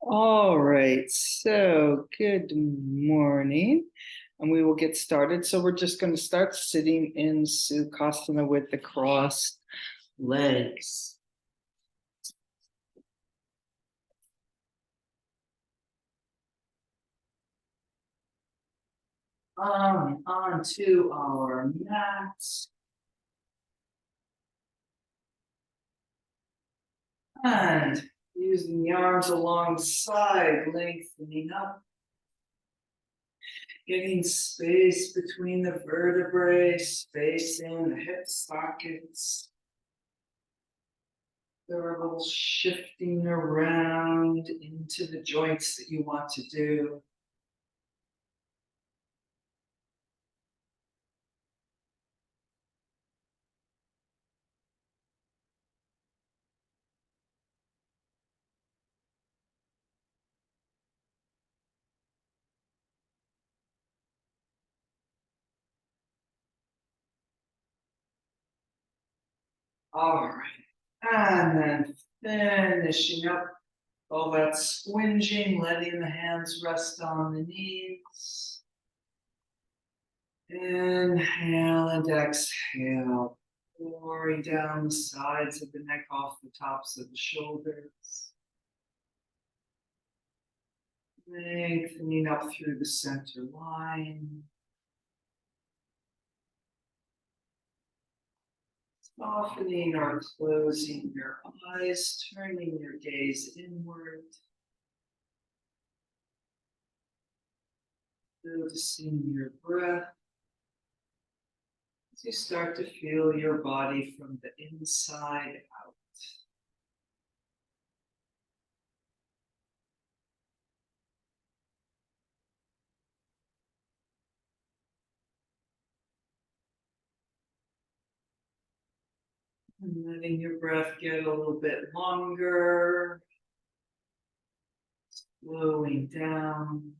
All right, so good morning, and we will get started. So we're just going to start sitting in Sukhasana with the crossed legs. Onto our mats. And using the arms alongside, lengthening up. Getting space between the vertebrae, space in the hip sockets. They're a little shifting around into the joints that you want to do. All right. And then finishing up all that squinging, letting the hands rest on the knees. Inhale and exhale, pouring down the sides of the neck off the tops of the shoulders. Lengthening up through the center line. Softening or closing your eyes, turning your gaze inward. Noticing your breath as you start to feel your body from the inside out. And letting your breath get a little bit longer, slowing down.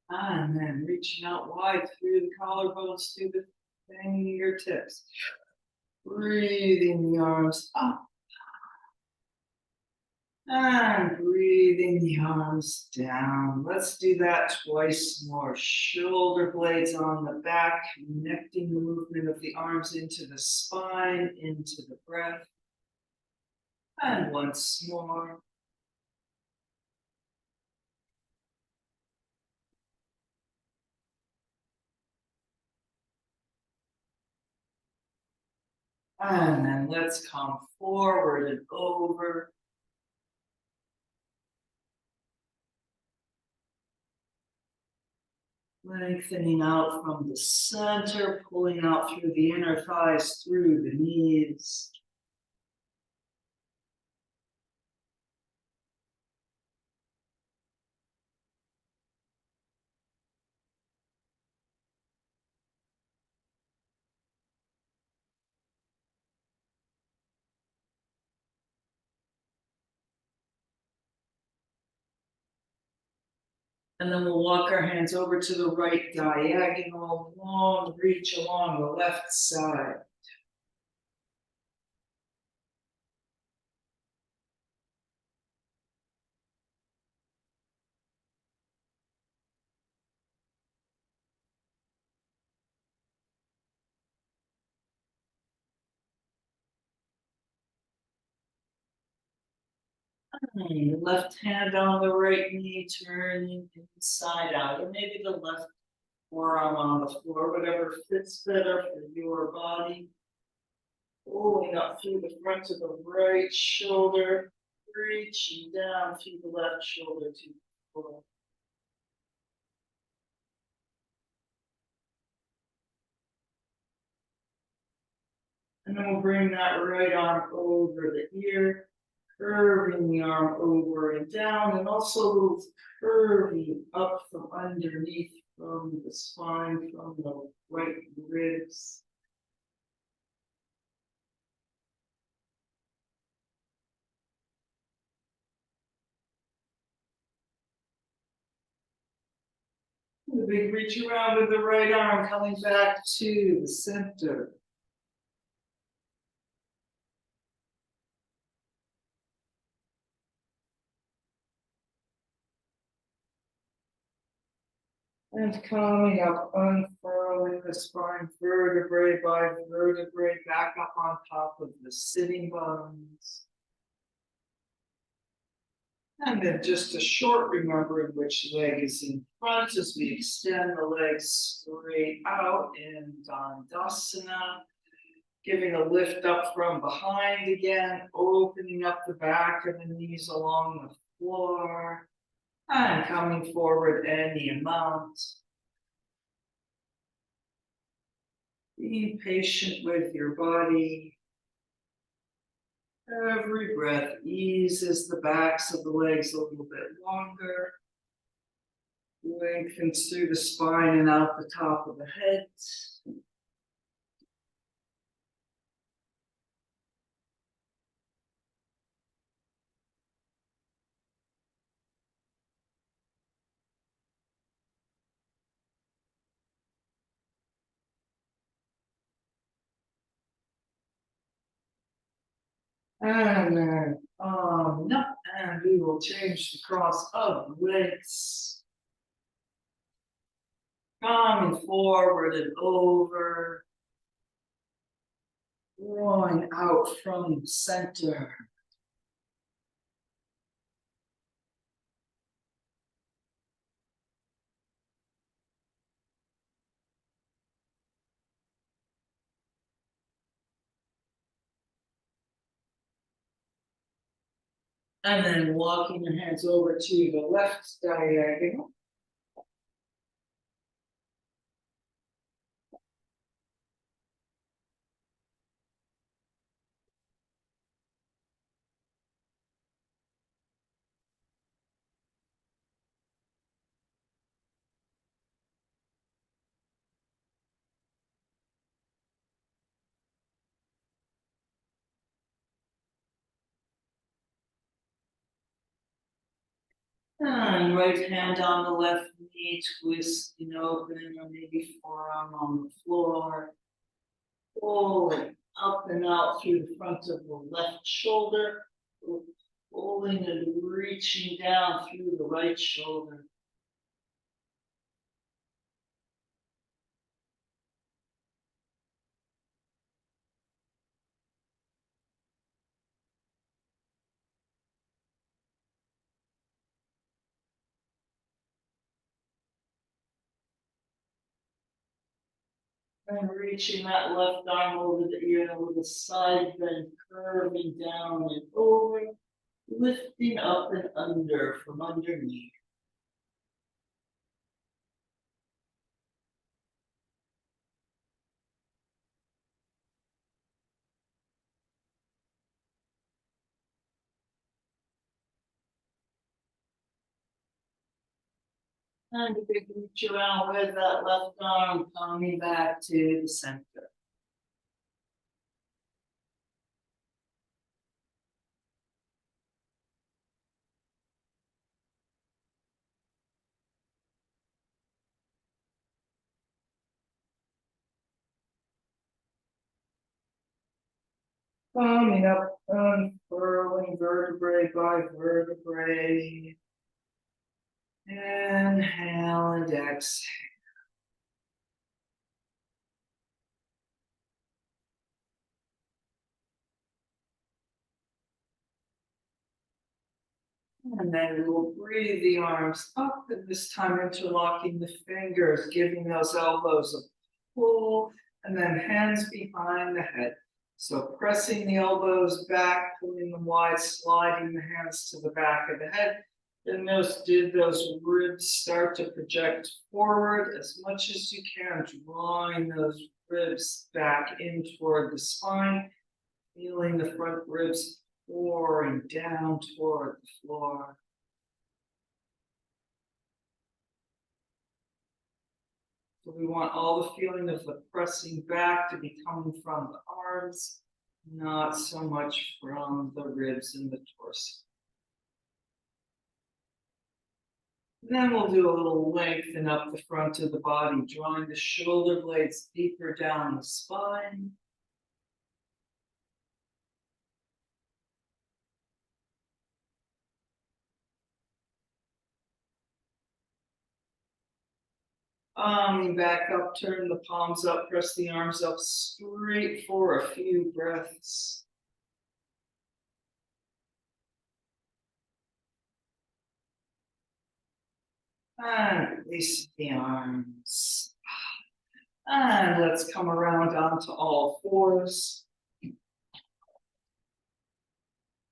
And then reaching out wide through the collarbones to the fingertips. Breathing the arms up. And breathing the arms down. Let's do that twice more. Shoulder blades on the back, connecting the movement of the arms into the spine, into the breath. And once more. And then let's come forward and over. Lengthening out from the center, pulling out through the inner thighs, through the knees. And then we'll walk our hands over to the right diagonal, long reach along the left side. And left hand on the right knee, turning inside out, or maybe the left forearm on the floor, whatever fits better for your body. Pulling up through the front of the right shoulder, reaching down through the left shoulder to the floor. And then we'll bring that right arm over the ear, curving the arm over and down, and also curving up from underneath, from the spine, from the right ribs. A big reach around with the right arm, coming back to the center. And coming up, unfurling the spine vertebrae by vertebrae, back up on top of the sitting bones. And then just a short remembering which leg is in front as we extend the legs straight out in Dandasana. Giving a lift up from behind again, opening up the back of the knees along the floor. And coming forward any amount. Be patient with your body. Every breath eases the backs of the legs a little bit longer. Lengthens through the spine and out the top of the head. And then up, and we will change the cross of legs. Coming forward and over. Drawing out from the center. And then walking your hands over to the left diagonal. And right hand on the left knee, twisting open, or maybe forearm on the floor. Pulling up and out through the front of the left shoulder. Pulling and reaching down through the right shoulder. And reaching that left arm over the ear with a side bend, curving down and over, lifting up and under from underneath. And a big reach around with that left arm, coming back to the center. Coming up, unfurling vertebrae by vertebrae. Inhale and exhale. And then we'll breathe the arms up, and this time interlocking the fingers, giving those elbows a pull, and then hands behind the head. So pressing the elbows back, pulling them wide, sliding the hands to the back of the head. Then those ribs start to project forward as much as you can, drawing those ribs back in toward the spine, feeling the front ribs pouring down toward the floor. So we want all the feeling of the pressing back to be coming from the arms, not so much from the ribs and the torso. Then we'll do a little lengthen up the front of the body, drawing the shoulder blades deeper down the spine. Back up, turn the palms up, press the arms up straight for a few breaths. And release the arms. And let's come around onto all fours.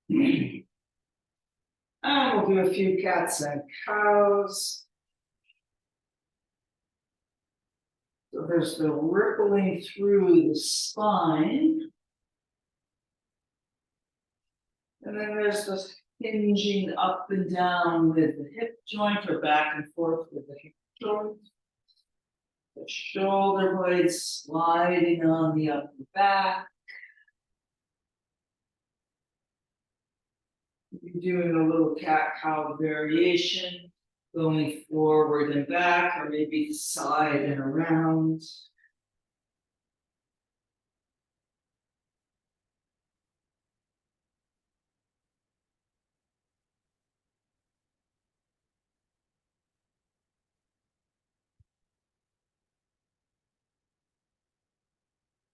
And we'll do a few cats and cows. So there's the rippling through the spine. And then there's the hinging up and down with the hip joint or back and forth with the hip joint. The shoulder blades sliding on the upper back. You're doing a little cat-cow variation, going forward and back, or maybe side and around.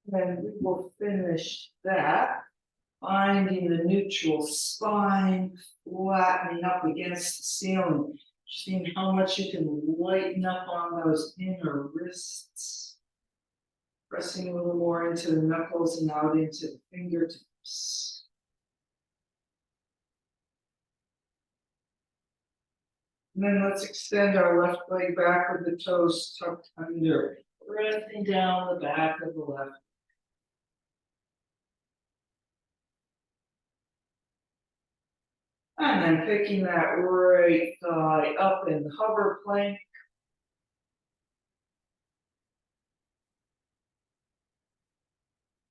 Then we will finish that, finding the neutral spine, flattening up against the ceiling, seeing how much you can lighten up on those inner wrists. Pressing a little more into the knuckles and out into the fingertips. And then let's extend our left leg back with the toes tucked under, pressing down the back of the left. And then picking that right thigh up in the hover plank.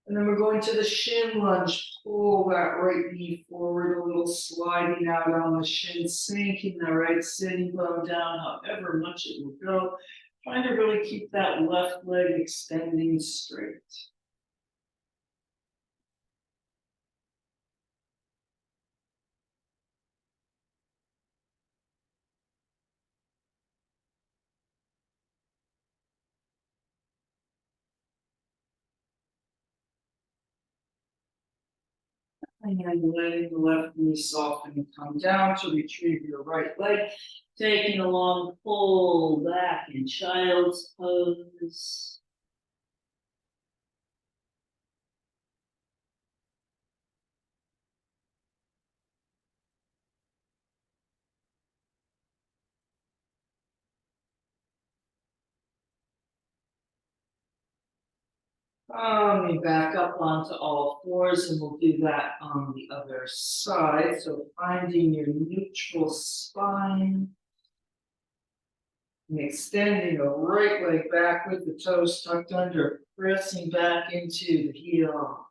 And then we're going to the shin lunge. Pull that right knee forward a little, sliding out on the shin, sinking the right sitting bone down, however much it will go. Trying to really keep that left leg extending straight. And then letting the left knee soften and come down to retrieve your right leg. Taking a long pull back in child's pose. Coming back up onto all fours, and we'll do that on the other side. So finding your neutral spine. And extending the right leg back with the toes tucked under, pressing back into the heel.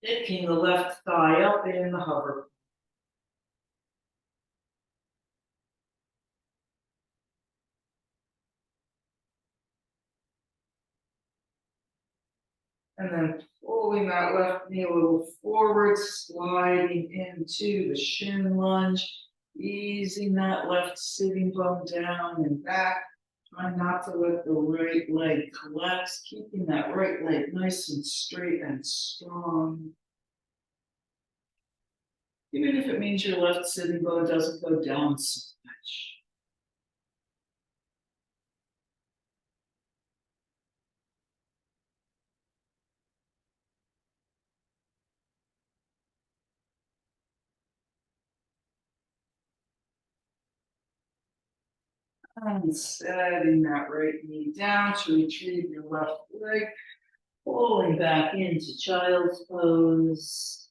Picking the left thigh up in the hover. And then pulling that left knee a little forward, sliding into the shin lunge, easing that left sitting bone down and back, Try not to let the right leg collapse, keeping that right leg nice and straight and strong. Even if it means your left sitting bone doesn't go down so much. And setting that right knee down to retrieve your left leg, pulling back into child's pose.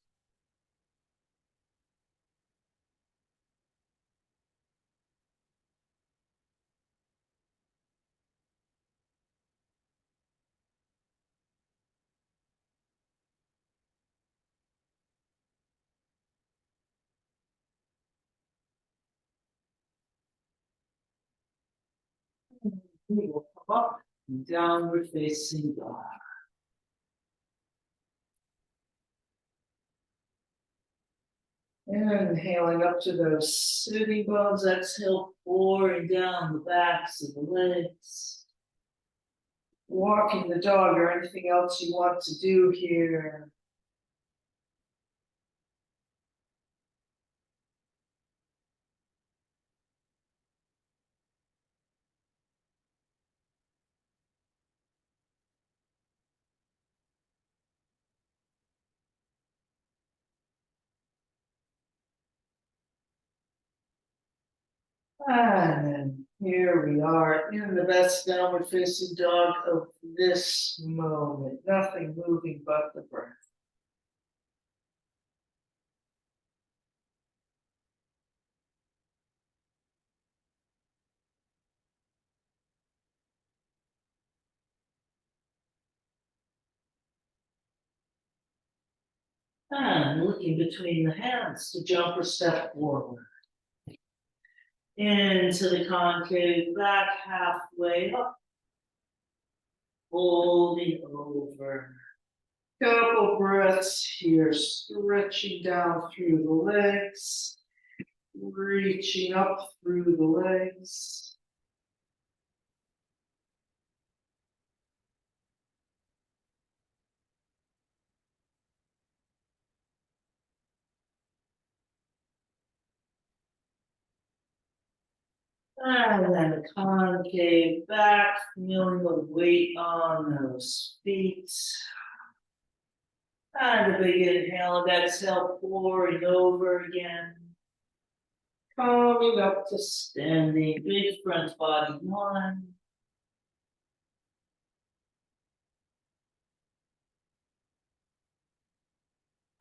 We will come up, downward facing dog. Inhaling up to those sitting bones, exhale, pouring down the backs of the legs. Walking the dog or anything else you want to do here. And then here we are in the best downward facing dog of this moment. Nothing moving but the breath. And looking between the hands to jump or step forward. Into the concave back, halfway up. Folding over. Couple breaths here, stretching down through the legs, reaching up through the legs. And then a concave back, feeling the weight on those feet. And a big inhale and exhale, pouring over again. Coming up to standing, big front body one.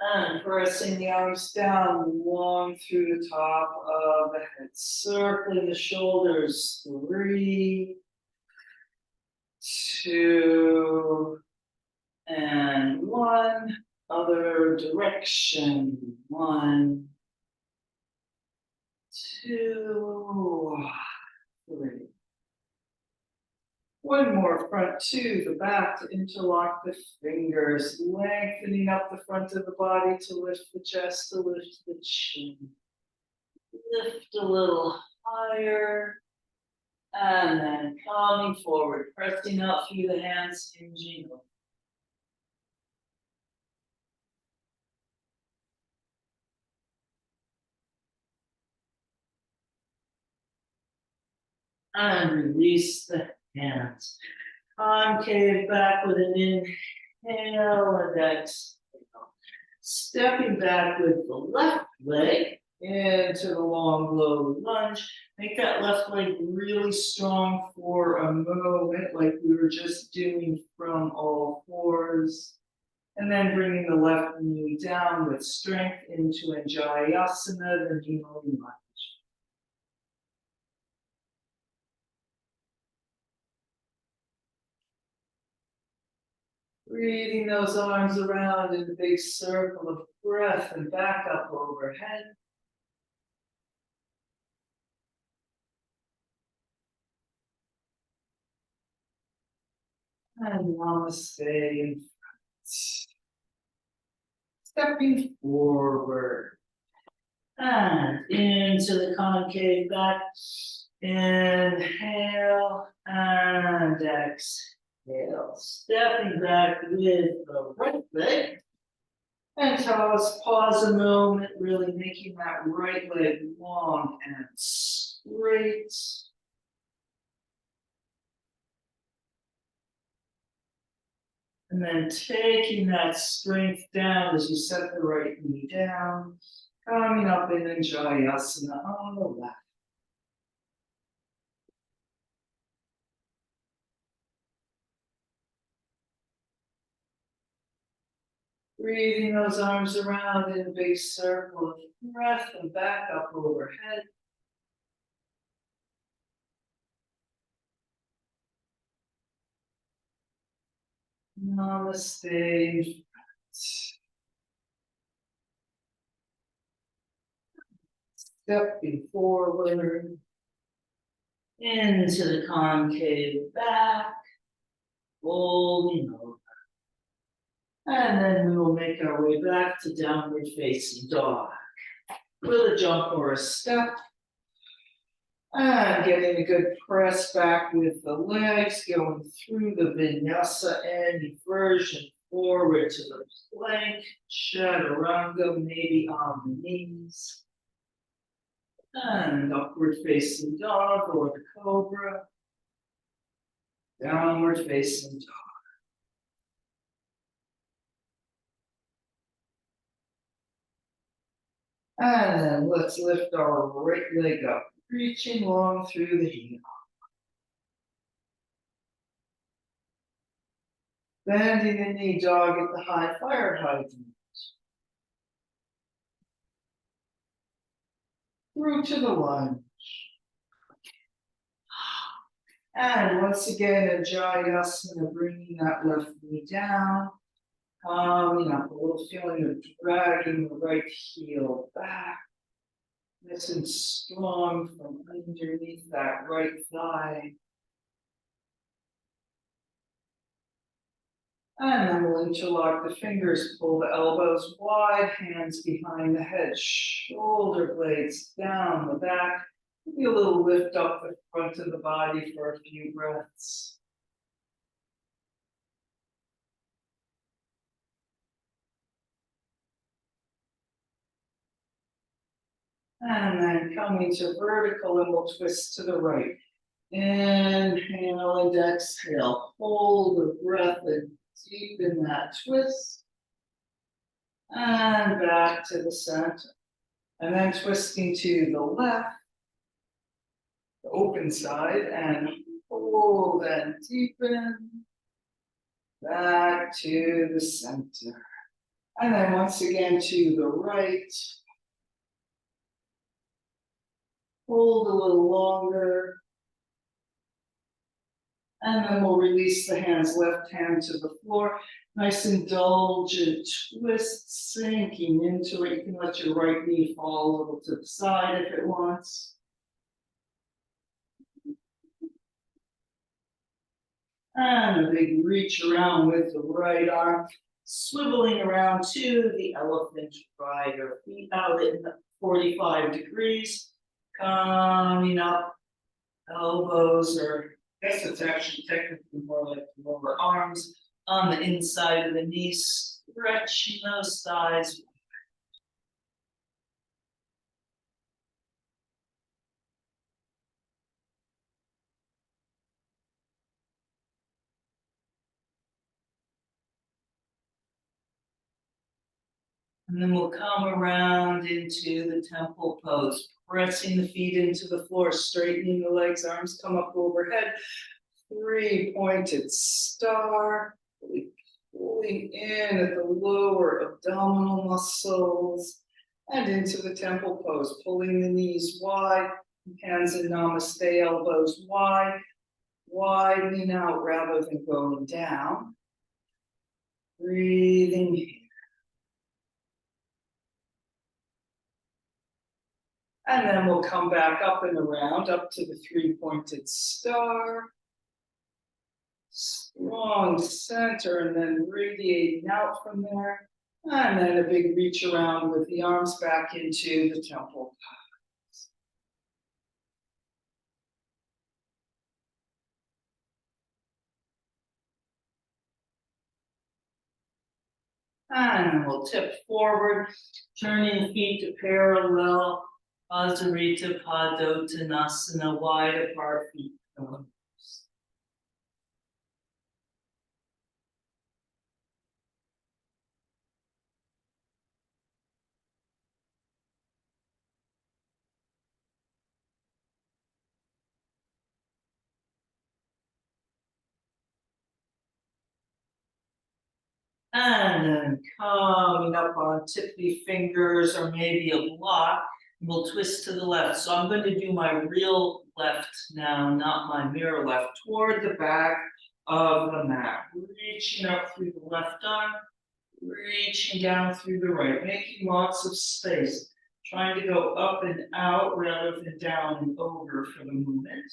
And pressing the arms down, long through the top of the head, circling the shoulders, 3, 2, and 1. Other direction, 1, 2, 3. One more, front to the back to interlock the fingers, lengthening up the front of the body to lift the chest, to lift the chin. Lift a little higher, and then coming forward, pressing up through the hands, hinging up. And release the hands. Concave back with an inhale and exhale. Stepping back with the left leg into the long low lunge. Make that left leg really strong for a moment, like we were just doing from all fours. And then bringing the left knee down with strength into Anjayasana, the kneeling lunge. Breathing those arms around in a big circle of breath and back up overhead. And Namaste in front. Stepping forward. And into the concave back. Inhale and exhale. Stepping back with the right leg. And tell us, pause a moment, really making that right leg long and straight. And then taking that strength down as you set the right knee down, coming up in Jayasana on the left. Breathing those arms around in a big circle of breath and back up overhead. Namaste. Stepping forward into the concave back, folding over. And then we will make our way back to downward facing dog. With a jump or a step. And getting a good press back with the legs, going through the vinyasa and inversion forward to the plank, chaturanga, maybe on the knees. And upward facing dog or the cobra. Downward facing dog. And then let's lift our right leg up, reaching long through the heel. Bending the knee, dog at the high fire hydrant. Through to the lunge. And once again, a Jayasana, bringing that left knee down. Coming up, a little feeling of dragging the right heel back. Nice and strong from underneath that right thigh. And then we'll interlock the fingers, pull the elbows wide, hands behind the head, shoulder blades down the back. Maybe a little lift up the front of the body for a few breaths. And then coming to vertical, and we'll twist to the right. Inhale and exhale. Hold the breath and deepen that twist. And back to the center. And then twisting to the left, the open side, and hold and deepen. Back to the center. And then once again to the right. Hold a little longer. And then we'll release the hands, left hand to the floor. Nice indulgent twist, sinking into it. You can let your right knee fall a little to the side if it wants. And a big reach around with the right arm, swiveling around to the elephant rider. Feet out at 45 degrees. Coming up, elbows, or I guess it's actually technically more like the lower arms on the inside of the knees, stretching those thighs. And then we'll come around into the temple pose, pressing the feet into the floor, straightening the legs, arms come up overhead. Three-pointed star, pulling in at the lower abdominal muscles and into the temple pose, pulling the knees wide, hands in Namaste, elbows wide, widening out rather than going down. Breathing in. And then we'll come back up and around, up to the three-pointed star. Strong center, and then radiating out from there. And then a big reach around with the arms back into the temple. And we'll tip forward, turning feet to parallel. Asarita Padottanasana, wide apart feet. And then coming up on tippy fingers or maybe a block, we'll twist to the left. So I'm going to do my real left now, not my mirror left, toward the back of the mat. Reaching up through the left arm, reaching down through the right, making lots of space. Trying to go up and out rather than down and over for the movement.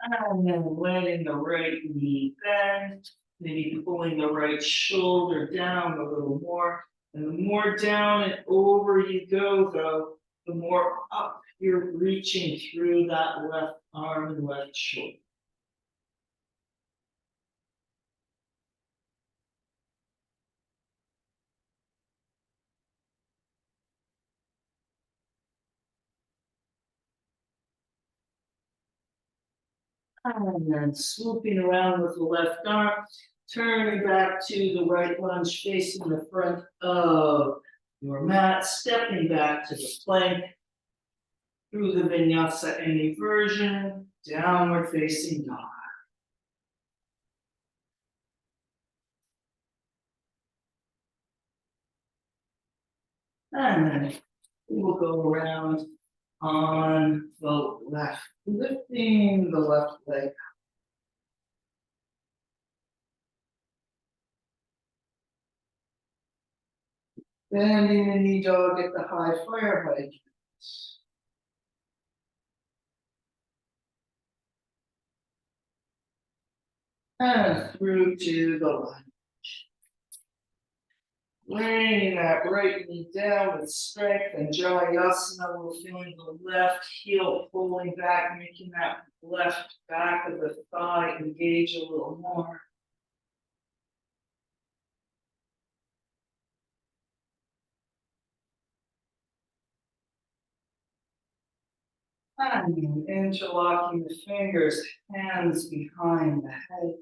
And then letting the right knee bend, maybe pulling the right shoulder down a little more. And the more down and over you go, though, the more up you're reaching through that left arm and left shoulder. And then swooping around with the left arm, turning back to the right lunge, facing the front of your mat, stepping back to the plank, through the vinyasa any version, downward facing dog. And then we will go around on the left, lifting the left leg. Bending the knee dog at the high fire height. And through to the lunge. Bringing that right knee down with strength and Jalayasana. We're feeling the left heel pulling back, making that left back of the thigh engage a little more. And interlocking the fingers, hands behind the head.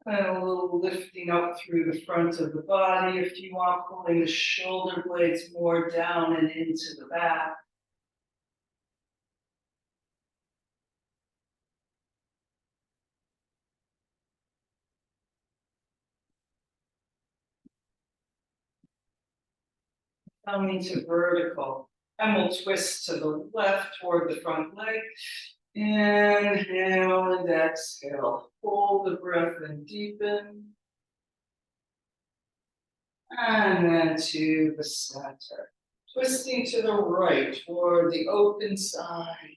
And a little lifting up through the front of the body. If you want, pulling the shoulder blades more down and into the back. Coming to vertical. And we'll twist to the left toward the front leg. Inhale and exhale. Hold the breath and deepen. And then to the center. Twisting to the right toward the open side.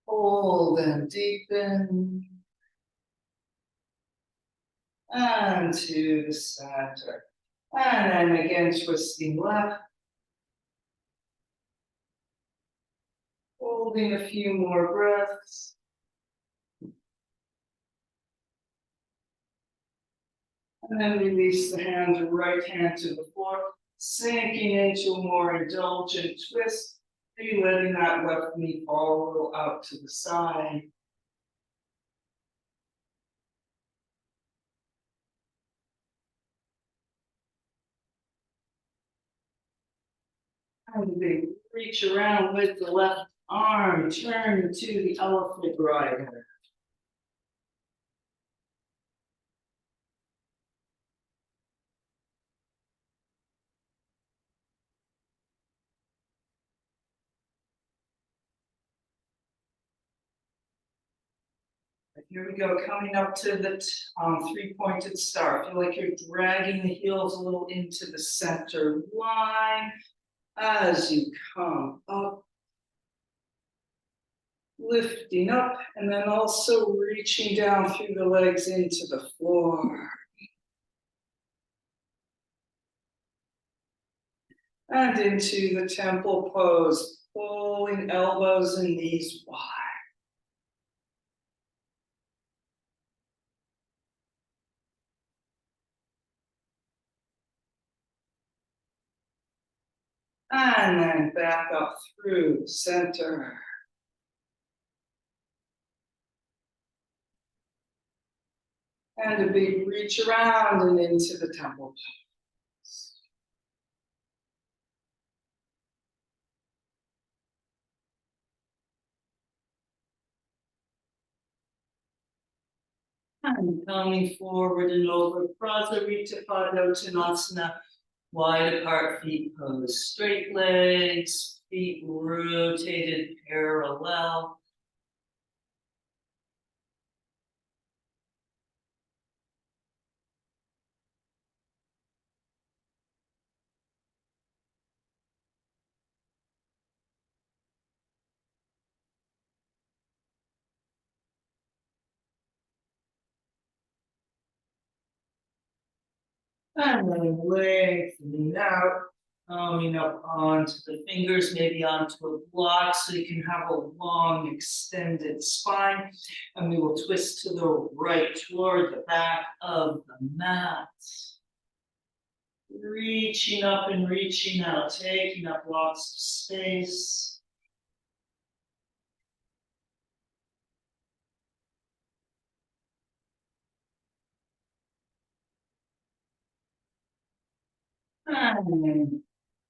Hold and deepen. And to the center. And then again, twisting left. Holding a few more breaths. And then release the hand, right hand to the floor, sinking into a more indulgent twist. Maybe letting that left knee fall a little out to the side. And they reach around with the left arm, turn to the elephant rider. Here we go, coming up to the three-pointed star. Feel like you're dragging the heels a little into the center line as you come up. Lifting up and then also reaching down through the legs into the floor. And into the temple pose. Pulling elbows and knees wide. And then back up through the center. And a big reach around and into the temple pose. And coming forward and over, Prasarita Padottanasana, wide apart feet pose, straight legs, feet rotated parallel. And then lengthening out, coming up onto the fingers, maybe onto a block so you can have a long extended spine. And we will twist to the right toward the back of the mat. Reaching up and reaching out, taking up lots of space. And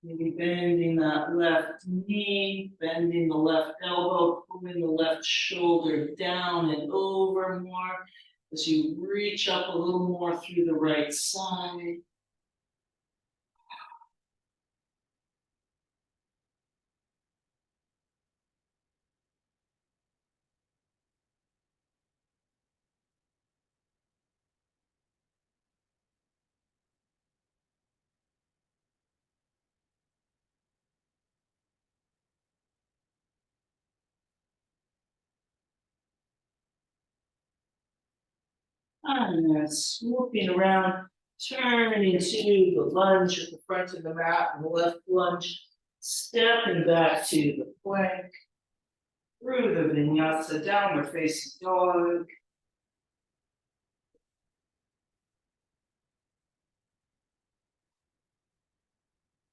maybe bending that left knee, bending the left elbow, pulling the left shoulder down and over more as you reach up a little more through the right side. And then swooping around, turning to the lunge at the front of the mat, and the left lunge, stepping back to the plank, through the vinyasa, downward facing dog.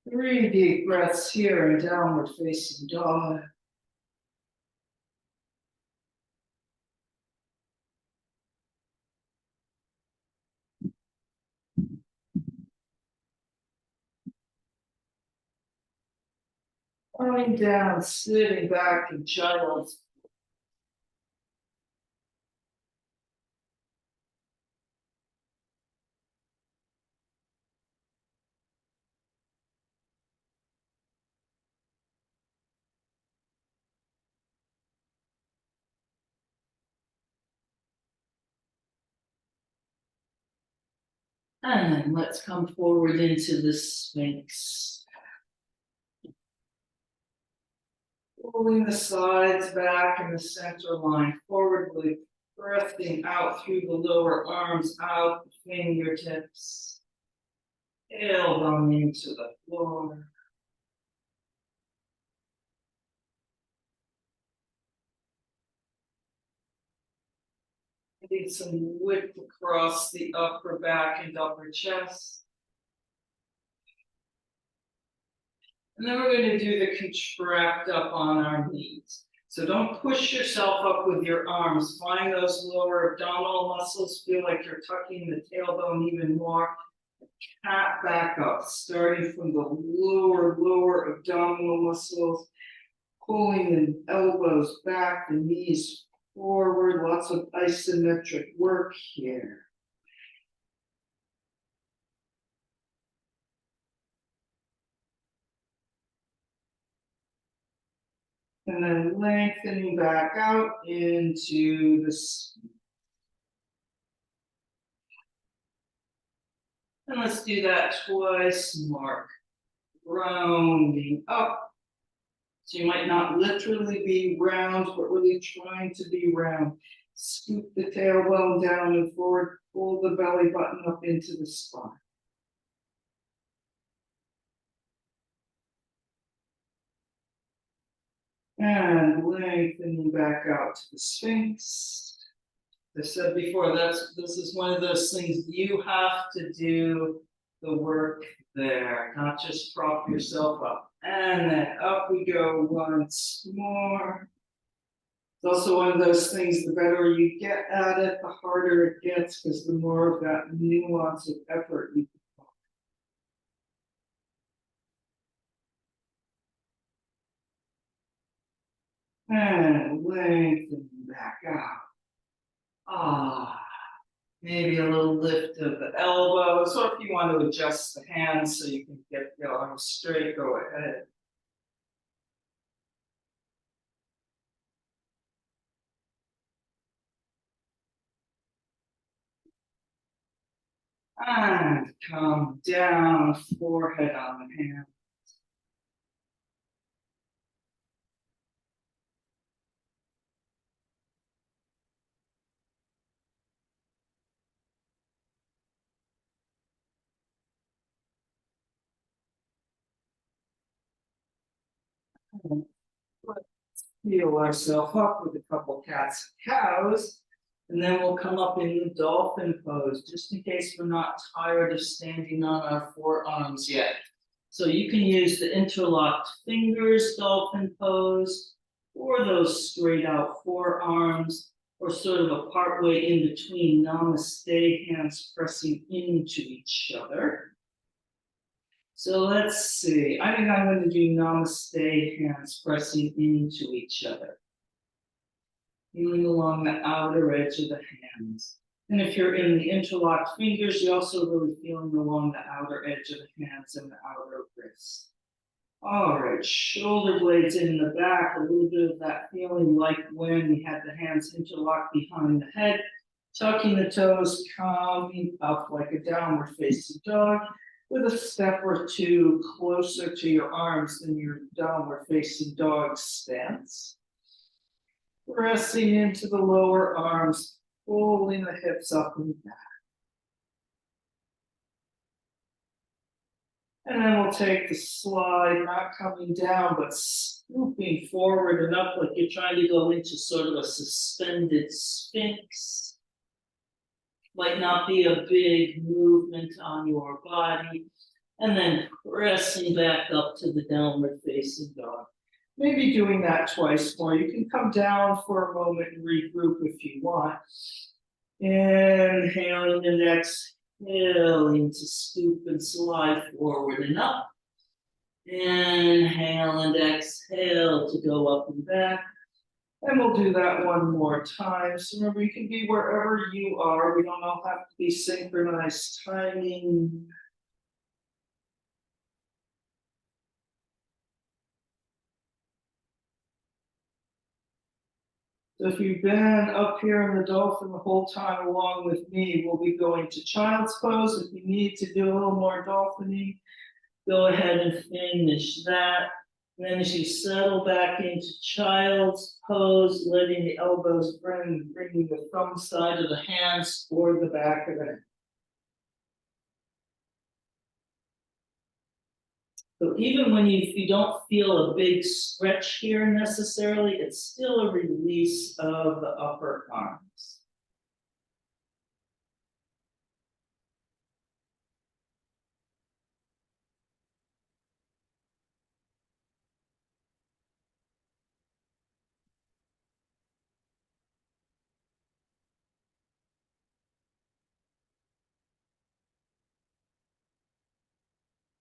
3 deep breaths here in downward facing dog. Coming down, sitting back in child's. And then let's come forward into the Sphinx. Pulling the sides back and the center line forwardly, breathing out through the lower arms, out the fingertips. Tailbone into the floor. Getting some width across the upper back and upper chest. And then we're going to do the contract up on our knees. So don't push yourself up with your arms. Find those lower abdominal muscles. Feel like you're tucking the tailbone even more. Cat back up, starting from the lower abdominal muscles. Pulling the elbows back, the knees forward. Lots of isometric work here. And then lengthening back out into this. And let's do that twice more. Rounding up. So you might not literally be round, but really trying to be round. Scoop the tailbone down and forward. Pull the belly button up into the spine. And lengthening back out to the Sphinx. As I said before, this is one of those things you have to do the work there, not just prop yourself up. And then up we go once more. It's also one of those things, the better you get at it, the harder it gets, because the more of that nuance of effort you put. And lengthen back out. Maybe a little lift of the elbows, or if you want to adjust the hands so you can get the arms straight, go ahead. And come down, forehead on the hand. Let's heal ourselves up with a couple cats and cows. And then we'll come up in the dolphin pose, just in case we're not tired of standing on our forearms yet. So you can use the interlocked fingers dolphin pose, or those straight out forearms, or sort of a part way in between Namaste, hands pressing into each other. So let's see, I think I'm going to do Namaste, hands pressing into each other. Feeling along the outer edge of the hands. And if you're in the interlocked fingers, you're also really feeling along the outer edge of the hands and the outer wrists. All right, shoulder blades in the back, a little bit of that feeling like when we had the hands interlocked behind the head, tucking the toes, coming up like a downward facing dog, with a step or two closer to your arms than your downward facing dog stance. Pressing into the lower arms, pulling the hips up and back. And then we'll take the slide, not coming down, but scooping forward and up like you're trying to go into sort of a suspended sphinx. Might not be a big movement on your body. And then pressing back up to the downward facing dog. Maybe doing that twice more. You can come down for a moment and regroup if you want. Inhaling and exhaling to scoop and slide forward and up. Inhale and exhale to go up and back. And we'll do that one more time. So remember, you can be wherever you are. We don't all have to be synchronized timing. So if you've been up here in the dolphin the whole time along with me, we'll be going to child's pose. If you need to do a little more dolphining, go ahead and finish that. And then as you settle back into child's pose, letting the elbows bringing the thumb side of the hands toward the back of the head. So even when you don't feel a big stretch here necessarily, it's still a release of the upper arms.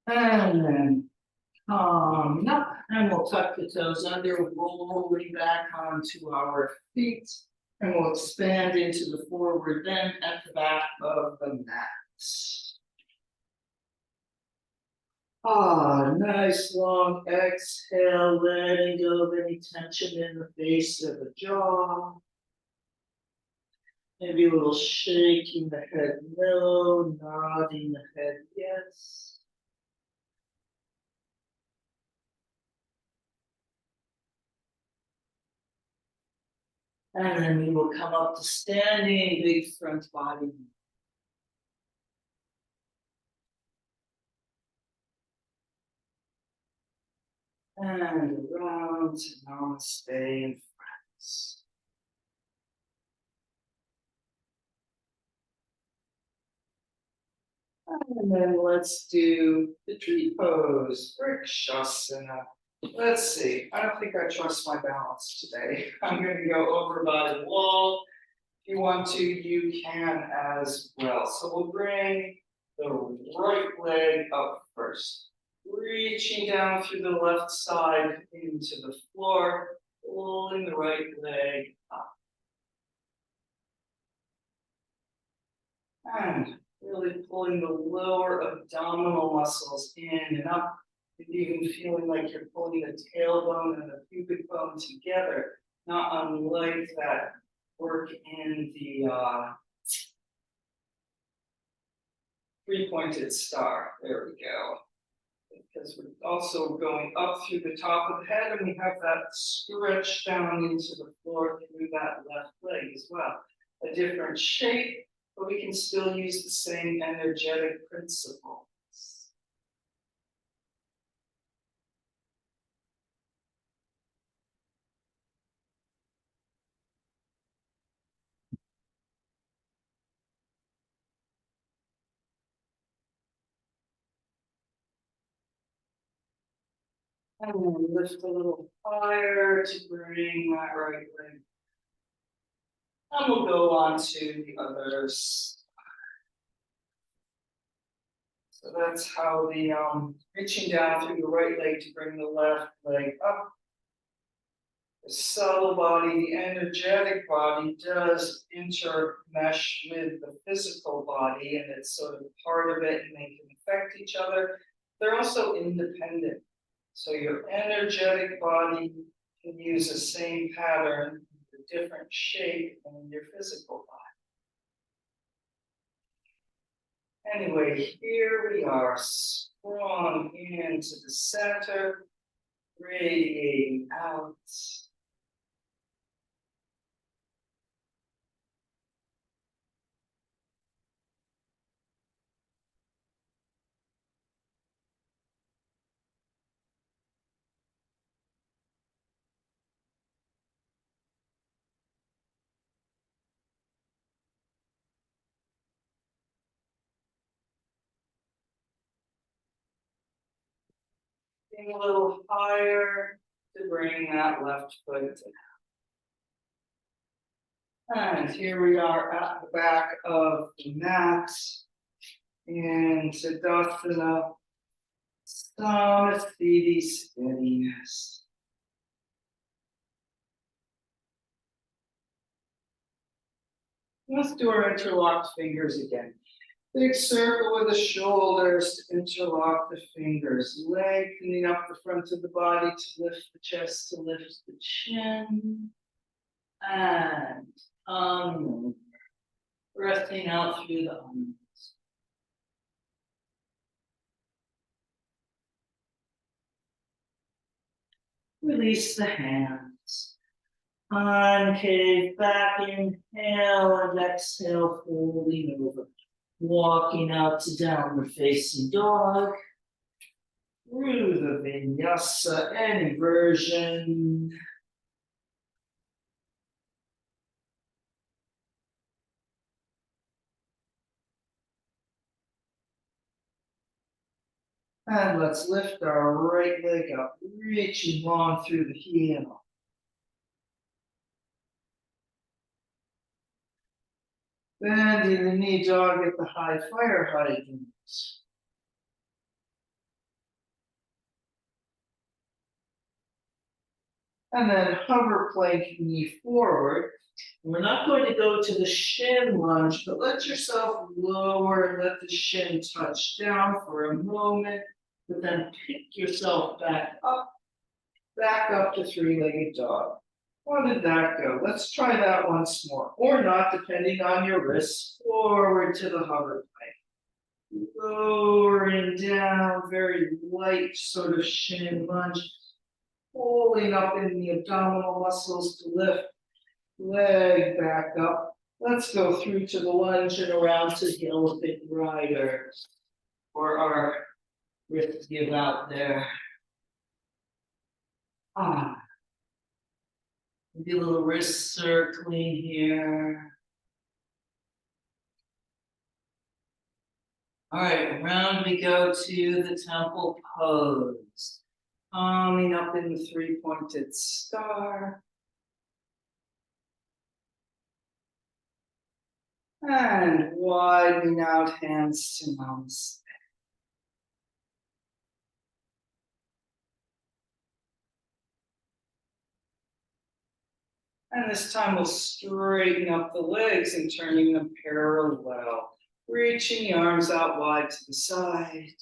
And then coming up, and we'll tuck the toes under, rolling back onto our feet, and we'll expand into the forward bend at the back of the mat. Nice long exhale, letting go of any tension in the base of the jaw. Maybe a little shaking the head no, nodding the head yes. And then we will come up to standing, big front body. And around to Namaste and friends. And then let's do the tree pose, Vrikshasana. Let's see, I don't think I trust my balance today. I'm going to go over by the wall. If you want to, you can as well. So we'll bring the right leg up first. Reaching down through the left side into the floor, pulling the right leg up. And really pulling the lower abdominal muscles in and up, and even feeling like you're pulling the tailbone and the pubic bone together, not unlike that work in the three-pointed star. There we go. Because we're also going up through the top of the head, and we have that stretch down into the floor through that left leg as well. A different shape, but we can still use the same energetic principles. And then lift a little higher to bring that right leg. And we'll go on to the others. So that's how the reaching down through the right leg to bring the left leg up. The subtle body, the energetic body does intermesh with the physical body, and it's sort of part of it, and they can affect each other. They're also independent. So your energetic body can use the same pattern, a different shape than your physical body. Anyway, here we are, strong into the center, radiating out. A little higher to bring that left foot down. And here we are at the back of the mat in Tadasana, Samasthiti steadiness. Let's do our interlocked fingers again. Big circle with the shoulders to interlock the fingers, lengthening up the front of the body to lift the chest, to lift the chin. And breathing out through the arms. Release the hands. Concave back, inhale and exhale, folding over. Walking out to downward facing dog. Through the vinyasa, any version. And let's lift our right leg up, reaching long through the heel. Bending the knee, dog at the high fire hydrants. And then hover plank knee forward. We're not going to go to the shin lunge, but let yourself lower and let the shin touch down for a moment, but then pick yourself back up to three-legged dog. How did that go? Let's try that once more, or not, depending on your wrists. Forward to the hover plank. Lowering down, very light sort of shin lunge. Pulling up in the abdominal muscles to lift. Leg back up. Let's go through to the lunge and around to the elephant rider. Or our wrist give out there. Ah, maybe a little wrist circling here. All right, around we go to the temple pose. Coming up in the three-pointed star. And widening out hands to Namaste. And this time we'll straighten up the legs and turning them parallel. Reaching the arms out wide to the side.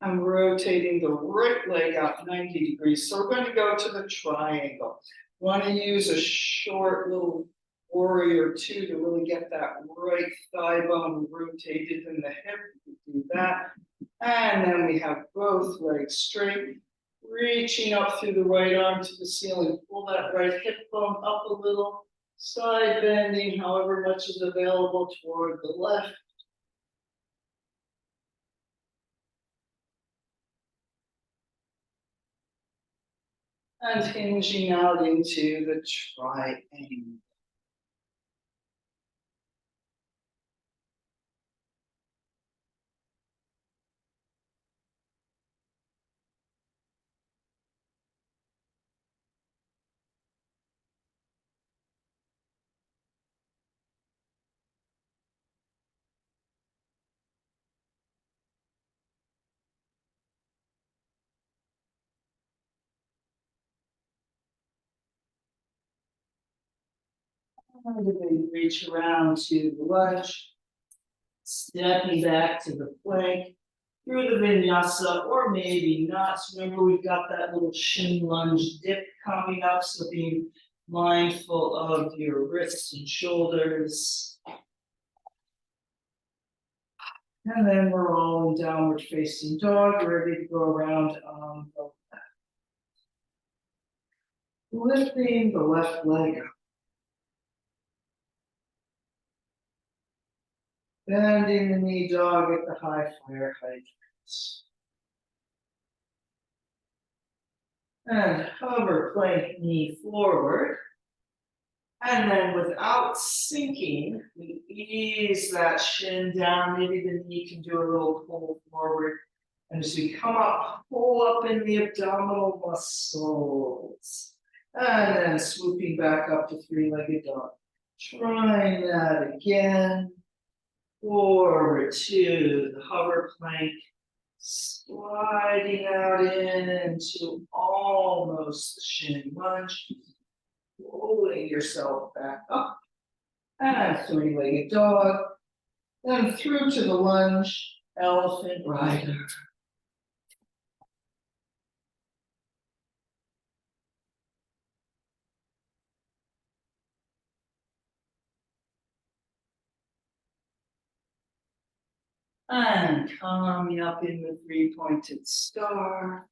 I'm rotating the right leg out 90 degrees. So we're going to go to the triangle. Want to use a short little warrior two to really get that right thigh bone rotated in the hip. We do that. And then we have both legs straight. Reaching up through the right arm to the ceiling. Pull that right hip bone up a little. Side bending, however much is available toward the left. And hinging out into the triangle. And then reach around to the lunge, stepping back to the plank, through the vinyasa, or maybe not. So remember, we've got that little shin lunge dip coming up, so being mindful of your wrists and shoulders. And then we're all in downward facing dog, ready to go around on the left. Lifting the left leg up. Bending the knee dog at the high flare height. And hover plank knee forward. And then without sinking, we ease that shin down. Maybe the knee can do a little pull forward. And as we come up, pull up in the abdominal muscles. And then swooping back up to three-legged dog. Trying that again. Forward to the hover plank. Sliding out into almost the shin lunge. Pulling yourself back up. And three-legged dog. Then through to the lunge, elephant rider. And coming up in the three-pointed star.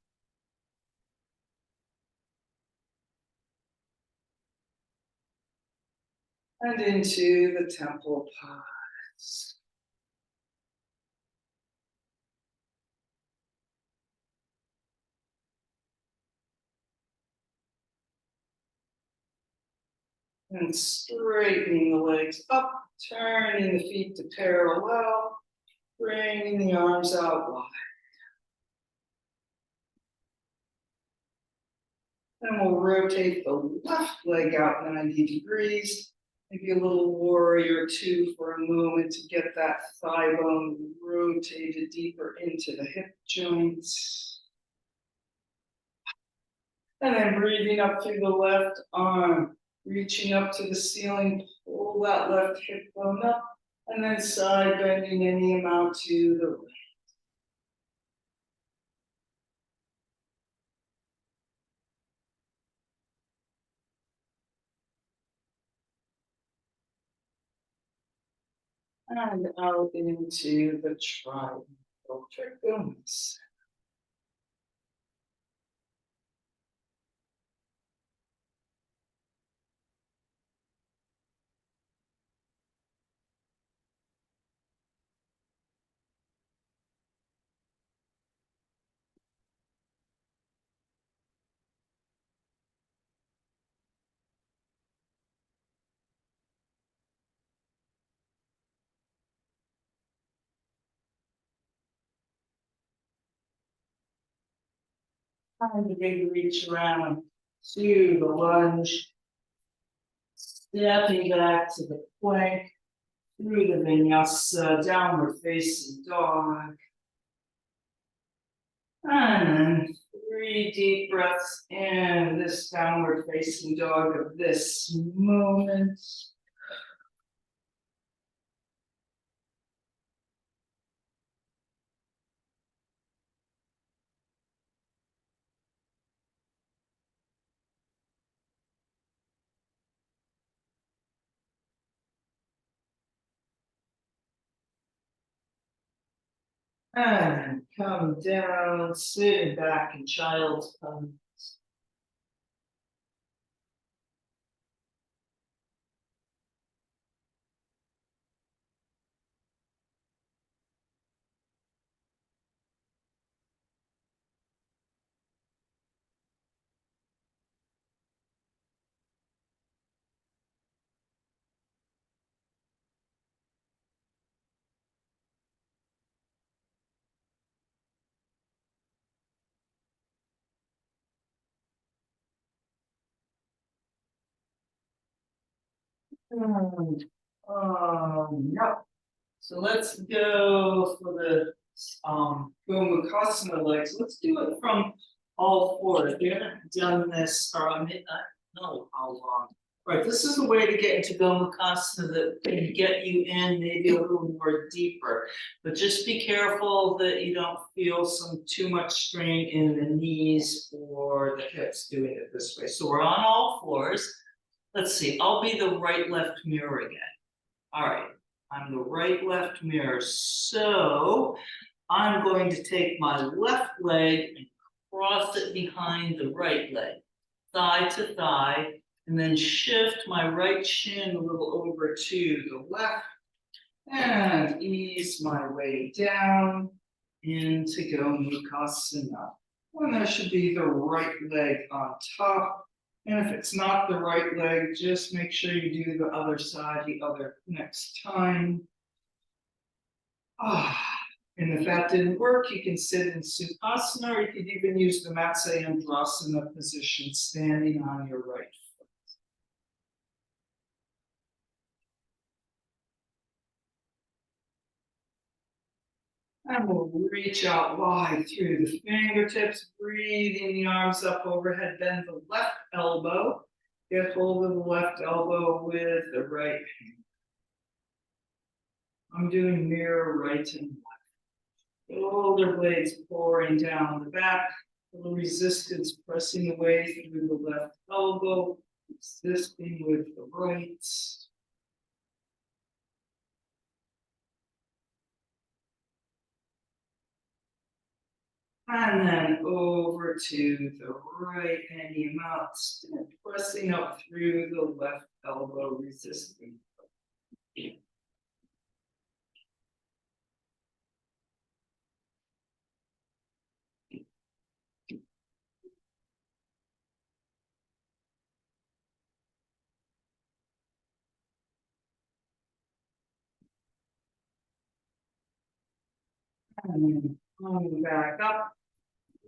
And into the temple pose. And straightening the legs up, turning the feet to parallel, bringing the arms out wide. Then we'll rotate the left leg out 90 degrees. Maybe a little warrior two for a moment to get that thigh bone rotated deeper into the hip joints. And then breathing up through the left arm, reaching up to the ceiling, pull that left hip bone up, and then side bending any amount to the right. And out into the triangle. Triangles. Find a big reach around to the lunge. Stepping back to the plank, through the vinyasa, downward facing dog. And then 3 deep breaths in this downward facing dog of this moment. And come down, sitting back in child's pose. And, no. So let's go for the Gomukhasana legs. Let's do it from all fours. We haven't done this, or I don't know how long. Right, this is a way to get into Gomukhasana that can get you in maybe a little more deeper. But just be careful that you don't feel too much strain in the knees or the hips doing it this way. So we're on all fours. Let's see, I'll be the right-left mirror again. All right, I'm the right-left mirror. So I'm going to take my left leg and cross it behind the right leg, thigh to thigh, and then shift my right shin a little over to the left and ease my way down into Gomukhasana. And there should be the right leg on top. And if it's not the right leg, just make sure you do the other side the other next time. And if that didn't work, you can sit in Sukhasana, or you could even use the Matsyendrasana position, standing on your right foot. And we'll reach out wide through the fingertips, breathing the arms up overhead, bend the left elbow. Get hold of the left elbow with the right hand. I'm doing mirror right and left. Shoulder blades pouring down the back. A little resistance pressing away through the left elbow, resisting with the right. And then over to the right, any amount, pressing up through the left elbow, resisting. And then coming back up,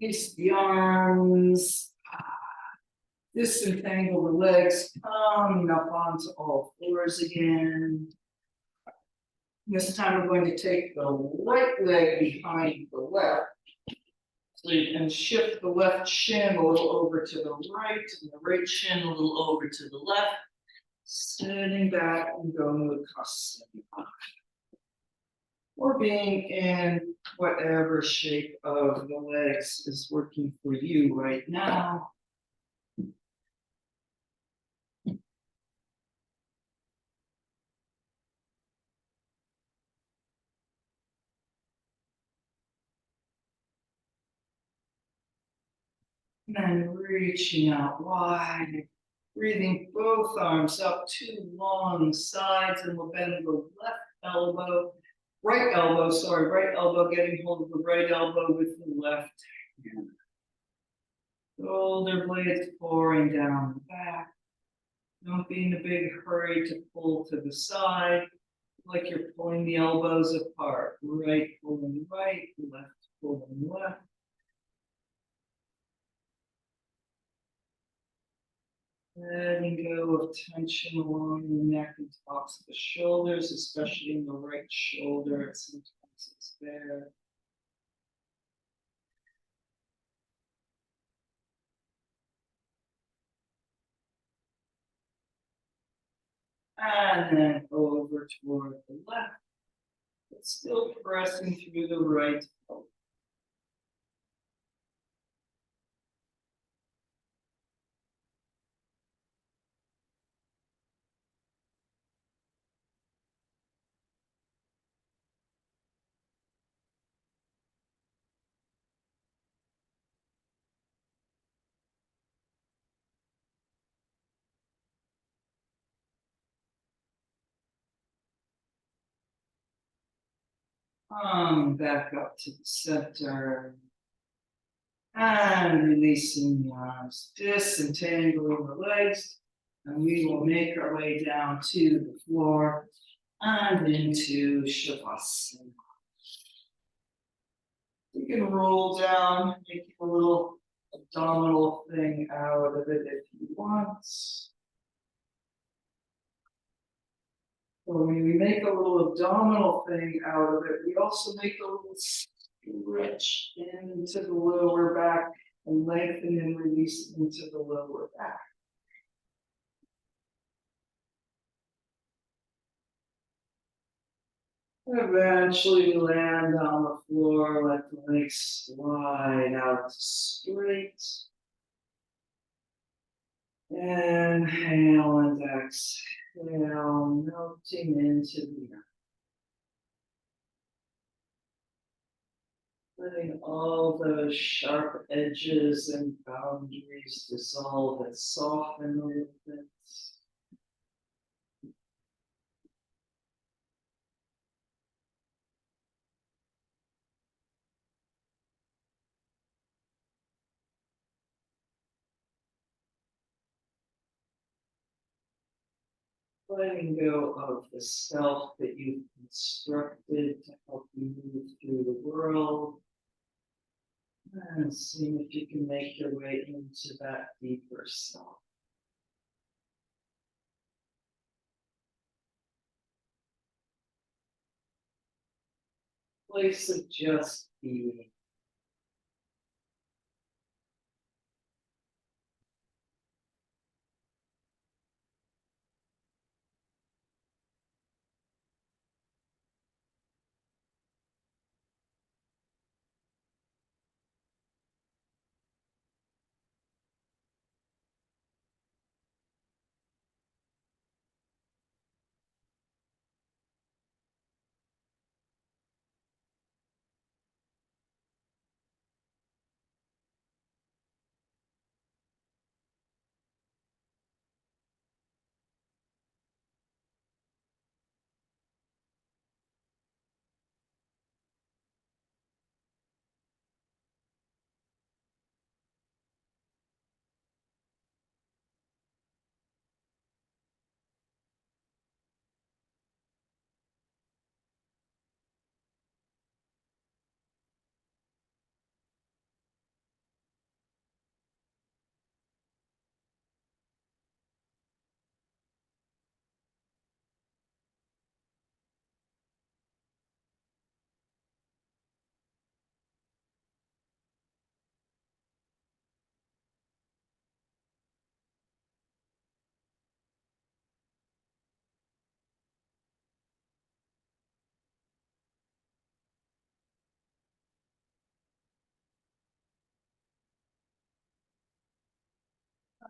release the arms. Disentangle the legs, coming up onto all fours again. This time we're going to take the right leg behind the left. So you can shift the left shin a little over to the right, and the right shin a little over to the left. Sitting back and going with Gomukhasana. Or being in whatever shape of the legs is working for you right now. And then reaching out wide, breathing both arms up to long sides, and we'll bend the right elbow, getting hold of the right elbow with the left hand. Shoulder blades pouring down the back. Don't be in a big hurry to pull to the side, like you're pulling the elbows apart. Right pulling right, left pulling left. Letting go of tension along the neck and tops of the shoulders, especially in the right shoulder. Sometimes it's there. And then over toward the left, but still pressing through the right. Back up to the center. And releasing the arms, disentangling the legs. And we will make our way down to the floor and into Shavasana. You can roll down, make a little abdominal thing out of it if you want. So when we make a little abdominal thing out of it, we also make a little stretch into the lower back and lengthen and release into the lower back. Eventually land on the floor, let the legs slide out straight. Inhale and exhale, melting into the earth. Letting all those sharp edges and boundaries dissolve and soften a little bit. Letting go of the self that you've constructed to help you move through the world. And seeing if you can make your way into that deeper self. Place of just being.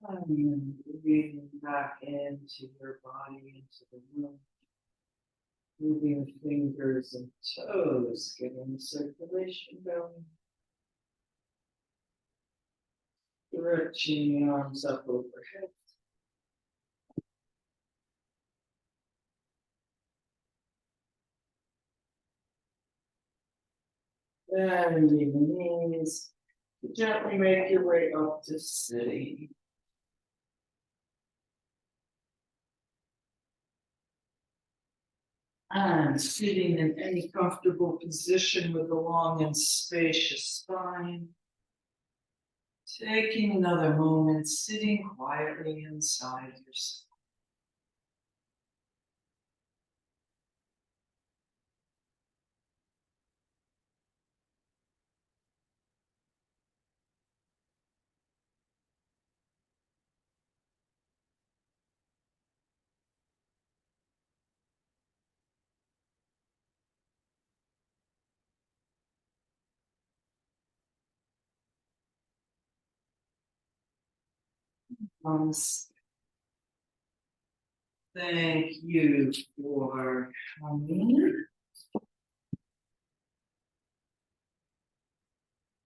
And breathing back into your body, into the room. Moving fingers and toes, getting the circulation going. Stretching the arms up overhead. Bending the knees. Gently make your way up to sitting. And sitting in any comfortable position with a long and spacious spine. Taking another moment, sitting quietly inside yourself. Namaste. Thank you for coming.